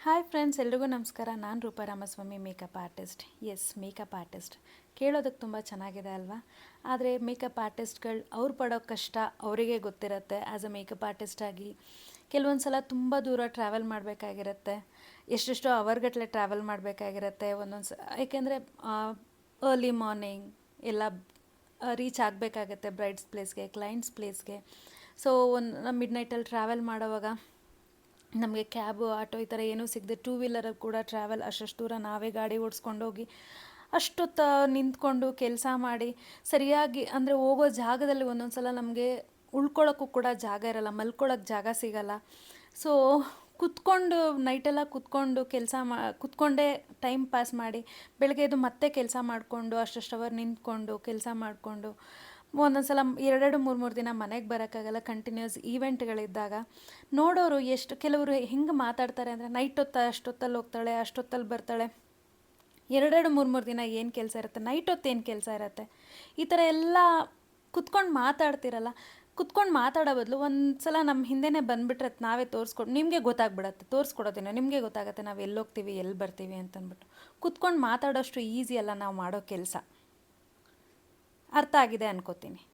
Hi friends, ಎಲ್ರಿಗೂ ನಮಸ್ಕಾರ. ನಾನು Roopa Ramaswamy, makeup artist. Yes, makeup artist ಕೇಳೋದಕ್ಕೆ ತುಂಬ ಚೆನ್ನಾಗಿದೆ ಅಲ್ವಾ? ಆದರೆ ಮೇಕಪ್ ಆರ್ಟಿಸ್ಟ್ಗಳು ಅವ್ರು ಪಡೋ ಕಷ್ಟ ಅವರಿಗೆ ಗೊತ್ತಿರುತ್ತೆ. ಆ್ಯಸ್ ಅ ಮೇಕಪ್ ಆರ್ಟಿಸ್ಟಾಗಿ ಕೆಲವೊಂದು ಸಲ ತುಂಬ ದೂರ ಟ್ರಾವೆಲ್ ಮಾಡಬೇಕಾಗಿರುತ್ತೆ. ಎಷ್ಟೆಷ್ಟೋ ಅವರ್ಗಟ್ಟಲೆ ಟ್ರಾವೆಲ್ ಮಾಡಬೇಕಾಗಿರುತ್ತೆ ಒಂದೊಂದು ಏಕೆಂದರೆ ಅರ್ಲಿ ಮಾರ್ನಿಂಗ್ ಎಲ್ಲ ರೀಚ್ ಆಗಬೇಕಾಗತ್ತೆ ಬ್ರೈಡ್ಸ್ ಪ್ಲೇಸ್ಗೆ, ಕ್ಲೈಂಟ್ಸ್ ಪ್ಲೇಸ್ಗೆ. ಸೊ ಮಿಡ್ ನೈಟಲ್ಲಿ ಟ್ರಾವೆಲ್ ಮಾಡೋವಾಗ ನಮಗೆ ಕ್ಯಾಬು, ಆಟೋ ಈ ಥರ ಏನೂ ಸಿಗದೆ ಟೂ ವೀಲರಲ್ಲಿ ಕೂಡ ಟ್ರಾವೆಲ್ ಅಷ್ಟು ದೂರ ನಾವೇ ಗಾಡಿ ಓಡಿಸ್ಕೊಂಡೋಗಿ ಅಷ್ಟೊತ್ತು ನಿಂತ್ಕೊಂಡು ಕೆಲಸ ಮಾಡಿ ಸರಿಯಾಗಿ ಅಂದರೆ ಹೋಗೋ ಜಾಗದಲ್ಲಿ ಒಂದೊಂದು ಸಲ ನಮಗೆ ಉಳ್ಕೊಳ್ಳೋಕ್ಕೂ ಕೂಡ ಜಾಗ ಇರಲ್ಲ, ಮಲ್ಕೊಳ್ಳೋಕ್ಕೆ ಜಾಗ ಸಿಗಲ್ಲ. ಸೊ ಕುತ್ಕೊಂಡು ನೈಟೆಲ್ಲ ಕುತ್ಕೊಂಡು ಕುತ್ಕೊಂಡೇ ಟೈಮ್ ಪಾಸ್ ಮಾಡಿ ಬೆಳಗ್ಗೆ ಎದ್ದು ಮತ್ತೆ ಕೆಲಸ ಮಾಡಿಕೊಂಡು ಅಷ್ಟು ಅವರ್ ನಿಂತ್ಕೊಂಡು ಕೆಲಸ ಮಾಡಿಕೊಂಡು ಒಂದೊಂದು ಸಲ ಎರಡೆರಡು ಮೂರು ದಿನ ಮನೆಗೆ ಬರೋಕ್ಕಾಗಲ್ಲ. ಕಂಟಿನ್ಯೂಸ್ ಈವೆಂಟ್ಗಳಿದ್ದಾಗ ನೋಡೋರು ಕೆಲವರು ಹೆಂಗೆ ಮಾತಾಡ್ತಾರೆ ಅಂದರೆ ನೈಟ್ ಅಷ್ಟೊತ್ತಲ್ಲಿ ಹೋಗ್ತಾಳೆ, ಅಷ್ಟೊತ್ತಲ್ಲಿ ಬರ್ತಾಳೆ, ಎರಡೆರಡು ಮೂರು ದಿನ ಏನು ಕೆಲಸ ಇರುತ್ತೆ, ನೈಟ್ ಹೊತ್ತು ಏನು ಕೆಲಸ ಇರುತ್ತೆ, ಈ ಥರ ಎಲ್ಲ ಕುತ್ಕೊಂಡು ಮಾತಾಡ್ತಿರಲ್ಲ. ಕುತ್ಕೊಂಡು ಮಾತಾಡೋ ಬದಲು ಒಂದು ಸಲ ನಮ್ಮ ಹಿಂದೆನೇ ಬಂದುಬಿಟ್ರೆ ನಾವೇ ನಿಮಗೆ ಗೊತ್ತಾಗ್ಬಿಡತ್ತೆ, ತೋರಿಸ್ಕೊಡೋದೇನೋ ನಿಮಗೆ ಗೊತ್ತಾಗುತ್ತೆ ನಾವು ಎಲ್ಲಿ ಹೋಗ್ತೀವಿ ಎಲ್ಲಿ ಬರ್ತೀವಿ ಅಂತಂದ್ಬಿಟ್ಟು. ಕುತ್ಕೊಂಡು ಮಾತಾಡೋಷ್ಟು ಈಸಿ ಅಲ್ಲ ನಾವು ಮಾಡೋ ಕೆಲಸ. ಅರ್ಥ ಆಗಿದೆ ಅನ್ಕೋತೀನಿ.